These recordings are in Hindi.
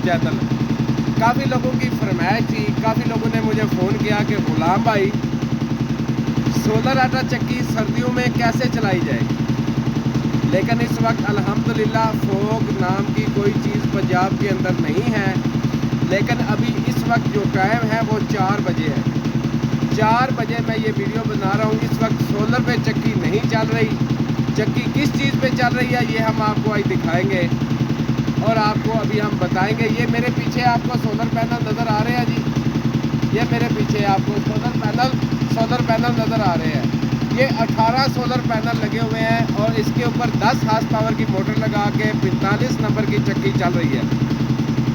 जैतल। काफ़ी लोगों की फरमाइश थी, काफ़ी लोगों ने मुझे फ़ोन किया कि गुलाम भाई सोलर आटा चक्की सर्दियों में कैसे चलाई जाएगी। लेकिन इस वक्त अल्हम्दुलिल्लाह फोग नाम की कोई चीज़ पंजाब के अंदर नहीं है। लेकिन अभी इस वक्त जो टाइम है वो 4 बजे है। 4 बजे मैं ये वीडियो बना रहा हूँ। इस वक्त सोलर पे चक्की नहीं चल रही। चक्की किस चीज़ पे चल रही है ये हम आपको आज दिखाएंगे और आपको अभी हम बताएंगे। ये मेरे पीछे आपको सोलर पैनल नज़र आ रहे हैं जी। ये मेरे पीछे आपको सोलर पैनल नज़र आ रहे हैं। ये 18 सोलर पैनल लगे हुए हैं और इसके ऊपर 10 हार्स पावर की मोटर लगा के 45 नंबर की चक्की चल रही है।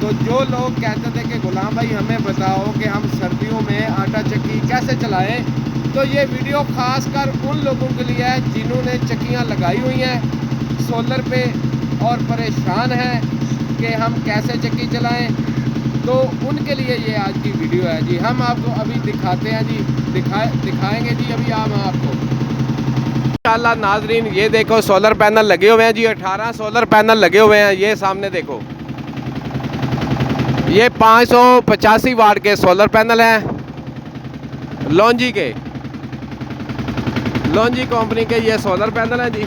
तो जो लोग कहते थे कि गुलाम भाई हमें बताओ कि हम सर्दियों में आटा चक्की कैसे चलाएं, तो ये वीडियो ख़ास कर उन लोगों के लिए है जिन्होंने चक्कियाँ लगाई हुई हैं सोलर पे और परेशान हैं कि हम कैसे चक्की चलाएं। तो उनके लिए ये आज की वीडियो है जी। हम आपको अभी दिखाते हैं जी, दिखाएंगे जी अभी हम आपको इंशाअल्लाह। नाजरीन ये देखो सोलर पैनल लगे हुए हैं जी। 18 सोलर पैनल लगे हुए हैं। ये सामने देखो, ये 585 वाट के सोलर पैनल हैं लॉन्जी के, लॉन्जी कंपनी के ये सोलर पैनल हैं जी।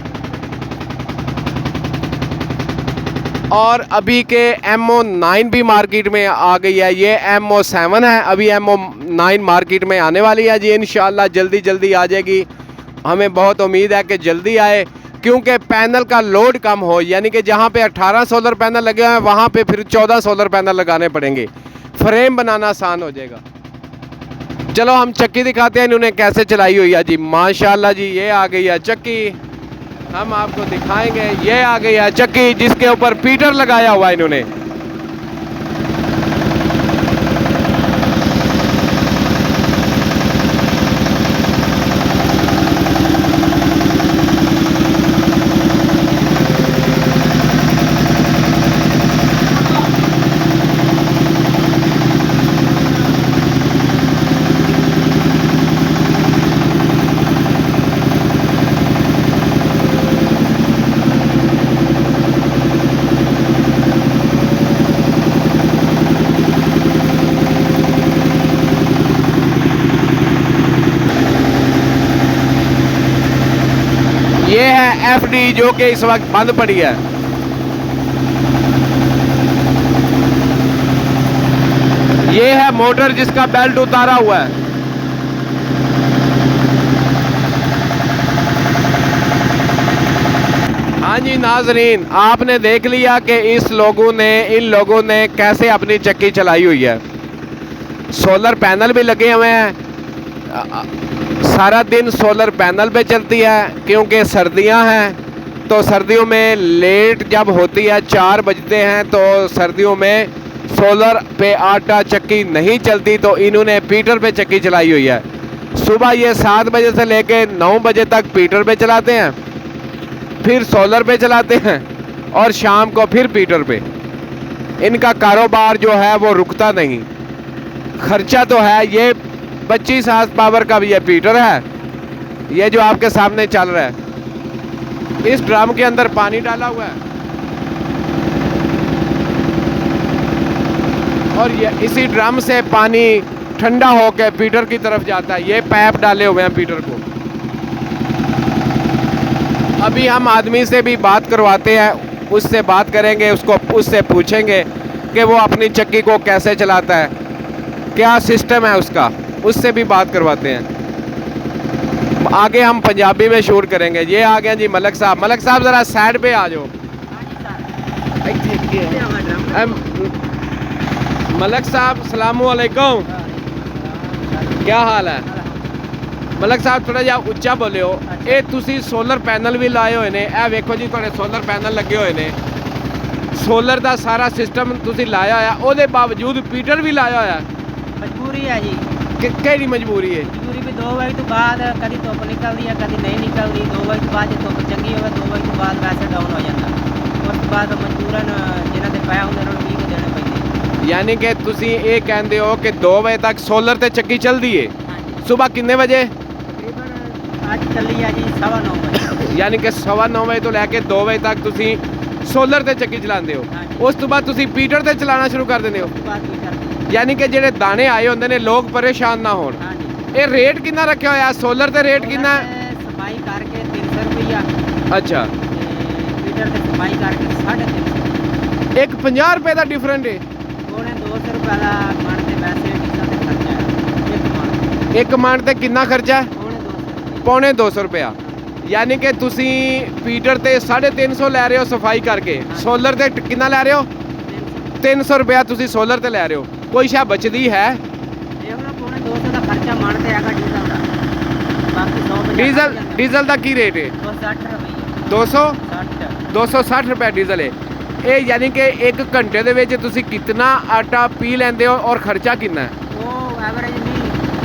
और अभी के MO9 भी मार्केट में आ गई है। ये MO7 है, अभी MO9 मार्केट में आने वाली है जी। इंशाल्लाह जल्दी जल्दी आ जाएगी। हमें बहुत उम्मीद है कि जल्दी आए, क्योंकि पैनल का लोड कम हो। यानी कि जहाँ पे 18 सोलर पैनल लगे हुए हैं वहाँ पे फिर 14 सोलर पैनल लगाने पड़ेंगे। फ्रेम बनाना आसान हो जाएगा। चलो हम चक्की दिखाते हैं इन्होंने कैसे चलाई हुई है जी। माशाल्लाह जी ये आ गई है चक्की, हम आपको दिखाएंगे। ये आ गई है चक्की जिसके ऊपर पीटर लगाया हुआ है इन्होंने। ये है FD जो कि इस वक्त बंद पड़ी है। ये है मोटर जिसका बेल्ट उतारा हुआ है। हाँ जी नाजरीन, आपने देख लिया कि इन लोगों ने कैसे अपनी चक्की चलाई हुई है। सोलर पैनल भी लगे हुए हैं। सारा दिन सोलर पैनल पे चलती है क्योंकि सर्दियां हैं। तो सर्दियों में लेट जब होती है 4 बजते हैं तो सर्दियों में सोलर पे आटा चक्की नहीं चलती, तो इन्होंने पीटर पे चक्की चलाई हुई है। सुबह ये 7 बजे से लेके 9 बजे तक पीटर पे चलाते हैं, फिर सोलर पे चलाते हैं और शाम को फिर पीटर पे। इनका कारोबार जो है वो रुकता नहीं। खर्चा तो है। ये 25 हार्स पावर का भी ये पीटर है, ये जो आपके सामने चल रहा है। इस ड्रम के अंदर पानी डाला हुआ है और ये इसी ड्रम से पानी ठंडा होकर पीटर की तरफ जाता है। ये पाइप डाले हुए हैं पीटर को। अभी हम आदमी से भी बात करवाते हैं, उससे बात करेंगे, उससे पूछेंगे कि वो अपनी चक्की को कैसे चलाता है, क्या सिस्टम है उसका, उससे भी बात करवाते हैं। आगे हम पंजाबी में शूट करेंगे। ये आ गए जी मलक साहब। मलक साहब ज़रा साइड पे आ जाओ। मलक साहब सलामु अलैकुम, क्या हाल है? मलक साहब थोड़ा जिहा उच्चा बोलियो। ये तुसी सोलर पैनल भी लाए हुए ने, ए वेखो जी तुहाडे सोलर पैनल लगे हुए ने। सोलर का सारा सिस्टम तुसी लाया होया, ओहदे बावजूद पीटर भी लाया होया। मजबूरी है जी। केड़ी मजबूरी है? मजबूरी भी 2 बजे तो बाद कभी धुप निकल रही है, कभी नहीं निकल रही। 2 बजे तो बाद जो धुप चंगी होवे 2 बजे तो बाद वैसे डाउन हो जाता। उस तो बाद मजबूरन जिन्हां दे पाया हुंदे उन्हां नूं 20 देने पैंदे। यानी कि तुसी ये कहते हो कि 2 बजे तक सोलर ते चक्की चलदी है। सुबह कितने बजे? तकरीबन आज चली है जी 9:15 बजे। यानी कि 9:15 बजे तो लैके 2 बजे तक तुसी सोलर ते चक्की चलाते हो। ਉਸ ਤੋਂ ਬਾਅਦ ਤੁਸੀਂ ਪੀਟਰ ਤੇ ਚਲਾਉਣਾ ਸ਼ੁਰੂ ਕਰ ਦਿੰਦੇ ਹੋ। ਉਸ ਤੋਂ ਬਾਅਦ ਹੀਟਰ ਤੇ। ਯਾਨੀ ਕਿ ਜਿਹੜੇ ਦਾਣੇ ਆਏ ਹੁੰਦੇ ਨੇ ਲੋਕ ਪਰੇਸ਼ਾਨ ਨਾ ਹੋਣ। ਹਾਂਜੀ। ਇਹ ਰੇਟ ਕਿੰਨਾ ਰੱਖਿਆ ਹੋਇਆ ਸੋਲਰ ਤੇ ਰੇਟ ਕਿੰਨਾ ਹੈ? ਸਫਾਈ ਕਰਕੇ 300 ਰੁਪਈਆ ਅੱਛਾ, ਤੇ ਹੀਟਰ ਤੇ ਸਫਾਈ ਕਰਕੇ 350। ਇੱਕ 50 ਰੁਪਏ ਦਾ ਡਿਫਰੈਂਟ ਹੈ। ਉਹਨੇ 200 ਰੁਪਏ ਦਾ ਮਣ ਤੇ ਵੈਸੇ ਡੀਜ਼ਲ ਤੇ ਖਰਚਾ ਹੈ ਇੱਕ ਮਣ। ਇੱਕ ਮਣ ਤੇ ਕਿੰਨਾ ਖਰਚਾ ਹੈ? ਉਹਨੇ 200 ਰੁਪਏ। ਪੌਣੇ 200 ਰੁਪਇਆ। ਯਾਨੀ ਕਿ ਤੁਸੀਂ ਪੀਟਰ ਤੇ 350 ਲੈ ਰਹੇ ਹੋ ਸਫਾਈ ਕਰਕੇ, ਸੋਲਰ ਤੇ ਕਿੰਨਾ ਲੈ ਰਹੇ ਹੋ? 300 ਰੁਪਇਆ ਤੁਸੀਂ ਸੋਲਰ ਤੇ ਲੈ ਰਹੇ ਹੋ। ਕੋਈ ਸ਼ਾ ਬਚਦੀ ਹੈ? ਇਹ ਉਹਨਾਂ ਪੌਣੇ 200 ਦਾ ਖਰਚਾ ਮਣ ਤੇ ਹੈਗਾ ਡੀਜ਼ਲ ਦਾ। ਬਾਕੀ 100 ਡੀਜ਼ਲ ਦਾ ਕੀ ਰੇਟ ਹੈ? 260 ਰੁਪਏ। 260 260 ਰੁਪਏ ਡੀਜ਼ਲ ਹੈ। ਇਹ ਯਾਨੀ ਕਿ 1 ਘੰਟੇ ਦੇ ਵਿੱਚ ਤੁਸੀਂ ਕਿੰਨਾ ਆਟਾ ਪੀ ਲੈਂਦੇ ਹੋ ਔਰ ਖਰਚਾ ਕਿੰਨਾ ਹੈ? ਉਹ ਐਵਰੇਜ ਨਹੀਂ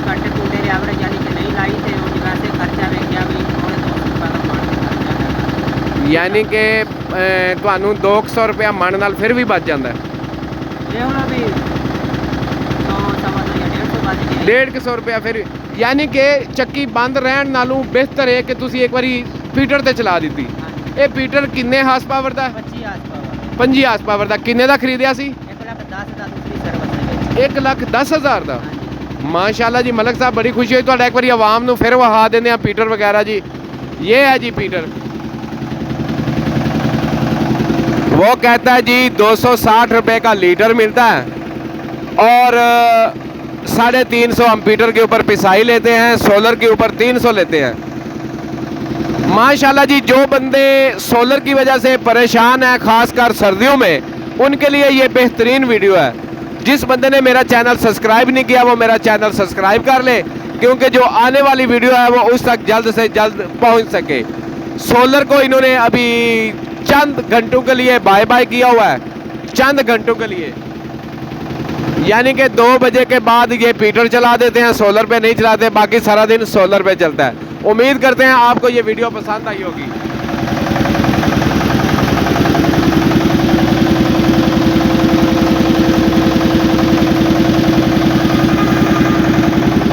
ਘੱਟ ਟੂਡੇ ਦੇ ਐਵਰੇਜ ਯਾਨੀ ਕਿ ਨਹੀਂ ਲਾਈ ਤੇ ਉਹ ਵੈਸੇ ਖਰਚਾ ਵੇਖਿਆ ਵੀ ਪੌਣੇ 200 ਰੁਪਏ ਦਾ ਮਣ ਤੇ ਖਰਚਾ ਹੈਗਾ। ਯਾਨੀ ਕਿ ਤੁਹਾਨੂੰ 200 ਰੁਪਇਆ ਮਣ ਨਾਲ ਫਿਰ ਵੀ ਬਚ ਜਾਂਦਾ ਹੈ। ਇਹ ਹੁਣ ਵੀ 100 ਸਵਾ 2 ਜਾਂ 150 ਬਚ ਗਿਆ। 150 ਰੁਪਇਆ ਫਿਰ, ਯਾਨੀ ਕਿ ਚੱਕੀ ਬੰਦ ਰਹਿਣ ਨਾਲੋਂ ਬਿਹਤਰ ਹੈ ਕਿ ਤੁਸੀਂ ਇੱਕ ਵਾਰੀ ਪੀਟਰ ਤੇ ਚਲਾ ਦਿੱਤੀ। ਹਾਂਜੀ। ਇਹ ਪੀਟਰ ਕਿੰਨੇ ਹਾਰਸ ਪਾਵਰ ਦਾ? 25 ਆਸ-ਪਾਸ। 25 ਹਾਰਸ ਪਾਵਰ ਦਾ। ਕਿੰਨੇ ਦਾ ਖਰੀਦਿਆ ਸੀ? 1,10,000 ਦਾ ਦੂਸਰੀ ਸਰਵਿਸ ਦੇ ਵਿੱਚ। 1,10,000 ਦਾ। ਹਾਂਜੀ। ਮਾਸ਼ਾਅੱਲਾ ਜੀ, ਮਲਕ ਸਾਹਿਬ ਬੜੀ ਖੁਸ਼ੀ ਹੋਈ ਤੁਹਾਡਾ। ਇੱਕ ਵਾਰੀ ਆਵਾਮ ਨੂੰ ਫਿਰ ਵਹਾ ਦਿੰਦੇ ਆ पीटर वगैरह जी। ये है जी पीटर। वो कहता है जी 260 रुपए का लीटर मिलता है और 350 हम पीटर के ऊपर पिसाई लेते हैं, सोलर के ऊपर 300 लेते हैं। माशाल्लाह जी, जो बंदे सोलर की वजह से परेशान हैं खासकर सर्दियों में, उनके लिए ये बेहतरीन वीडियो है। जिस बंदे ने मेरा चैनल सब्सक्राइब नहीं किया वो मेरा चैनल सब्सक्राइब कर ले, क्योंकि जो आने वाली वीडियो है वो उस तक जल्द से जल्द पहुंच सके। सोलर को इन्होंने अभी चंद घंटों के लिए बाय बाय किया हुआ है, चंद घंटों के लिए। यानी कि 2 बजे के बाद ये पीटर चला देते हैं, सोलर पे नहीं चलाते, बाकी सारा दिन सोलर पे चलता है। उम्मीद करते हैं आपको ये वीडियो पसंद आई होगी।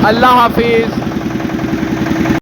अल्लाह हाफिज़।